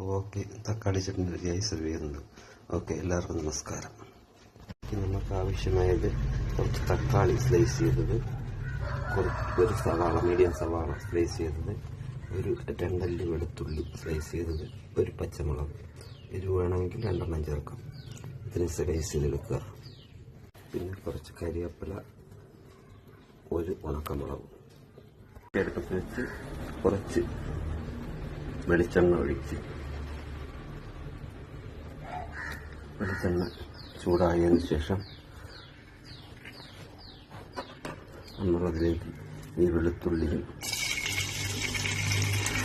Okay, തക്കാളി ചട്നി റെഡിയായി serve ചെയ്യുന്നുണ്ട്. ഓക്കെ, എല്ലാവർക്കും നമസ്കാരം. നമുക്ക് ആവശ്യമായത് കുറച്ച് തക്കാളി സ്ലൈസ് ചെയ്തത്, ഒരു സവാള, മീഡിയം സവാള സ്ലൈസ് ചെയ്തത്, ഒരു 2 അല്ലി വെളുത്തുള്ളി സ്ലൈസ് ചെയ്തത്, ഒരു പച്ചമുളക്, എരിവ് വേണമെങ്കിൽ 2 ചേർക്കാം. ഇതിന് സ്ലൈസ് ചെയ്തെടുക്കുക. പിന്നെ കുറച്ച് കരിവേപ്പില, ഒരു ഉണക്കമുളക്. അടുപ്പത്ത് വെച്ച് കുറച്ച് വെളിച്ചെണ്ണ ഒഴിച്ച്, വെളിച്ചെണ്ണ ചൂടായതിനു ശേഷം നമ്മളതിലേക്ക് ഈ വെളുത്തുള്ളിയും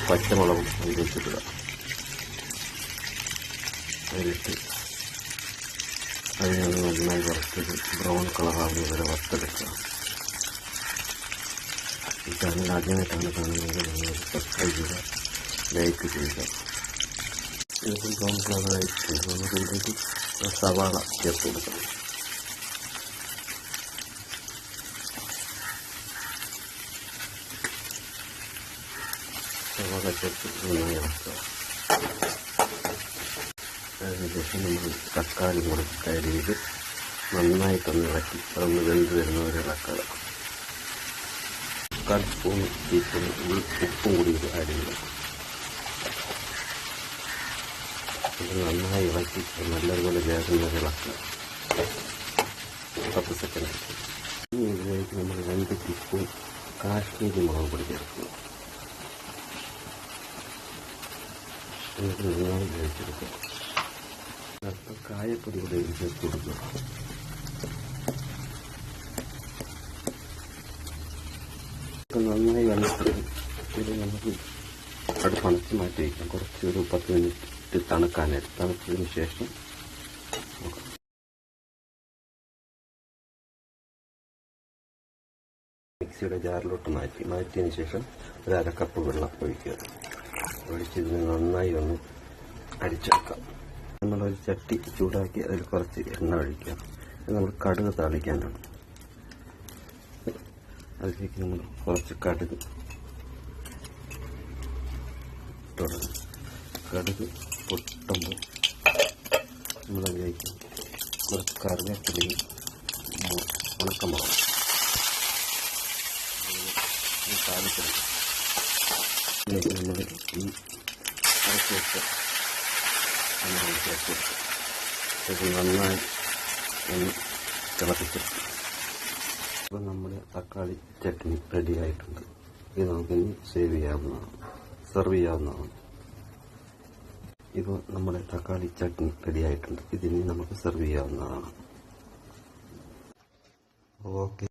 പച്ചമുളകും അതിലേക്കിടുക. അതിലിട്ട് അതിനെ നന്നായി വറുത്തത് ബ്രൗൺ കളറാവുന്ന വരെ വറുത്തെടുക്കുക. ഈ ചാനൽ ആദ്യമായിട്ടാണ് കാണുന്നത്, നിങ്ങൾ സബ്സ്ക്രൈബ് ചെയ്യുക, ലൈക്ക് ചെയ്യുക. ഇതിപ്പോൾ ബ്രൗൺ കളറായിട്ട് നമുക്കിതിലേക്ക് സവാള ചേർത്ത് കൊടുക്കണം. സവാള ചേർത്ത് നന്നായി ഇളക്കുക. അതിനുശേഷം നമ്മൾ തക്കാളി കൂടെ ആഡ് ചെയ്ത് നന്നായിട്ടൊന്ന് ഇളക്കി അതൊന്ന് വെന്ത് വരുന്നവരെ ഇളക്കുക. 1/4 സ്പൂൺ ഉപ്പും കൂടി ആഡ് ചെയ്യുക. ഇത് നന്നായി ഇളക്കി നല്ലതുപോലെ വേഗം ഇളക്കുക. 10 സെക്കൻഡ്. ഇനി ഇതിലേക്ക് നമ്മൾ 2 ടീസ്പൂൺ കാശ്മീരി മുളക് പൊടി ചേർക്കുക. എന്നിട്ട് നന്നായി വേവിച്ചെടുക്കുക. അല്പം കായപ്പൊടി കൂടെ ചേർത്ത് കൊടുക്കുക. നന്നായി വെള്ളത്തിൽ ഇത് നമുക്ക് അടുപ്പ് അണച്ച് മാറ്റി വയ്ക്കാം. കുറച്ചൊരു 10 മിനിറ്റ് തണുക്കാനായിട്ട്. തണുത്തതിന് ശേഷം മിക്സിയുടെ ജാറിലോട്ട് മാറ്റിയതിന് ശേഷം ഒരു 1/2 കപ്പ് വെള്ളം ഒഴിക്കുക. ഒഴിച്ചതിന് നന്നായി ഒന്ന് അരിച്ചെടുക്കാം. നമ്മളൊരു ചട്ടി ചൂടാക്കി അതിൽ കുറച്ച് എണ്ണ ഒഴിക്കുക. നമ്മൾ കടുക് താളിക്കാനാണ്. അതിലേക്ക് നമ്മൾ കുറച്ച് കടുക് പൊട്ടുമ്പോൾ നമ്മളതിലേക്ക് കുറച്ച് കറിവേപ്പിലയും ഉണക്കമുളകും താളിച്ചെടുക്കും. ഇതിലേക്ക് നമ്മൾ ഈ അരച്ച് വെച്ച ചേർത്ത് ഇത് നന്നായി ഒന്ന് തിളപ്പിച്ചെടുക്കും. ഇപ്പോൾ നമ്മുടെ തക്കാളി ചട്നി റെഡി ആയിട്ടുണ്ട്. ഇത് നമുക്കിനി സെർവ് ചെയ്യാവുന്നതാണ്. ഇപ്പോൾ നമ്മുടെ തക്കാളി ചട്നി റെഡി ആയിട്ടുണ്ട്. ഇതിനി നമുക്ക് സെർവ് ചെയ്യാവുന്നതാണ്. ഓക്കെ.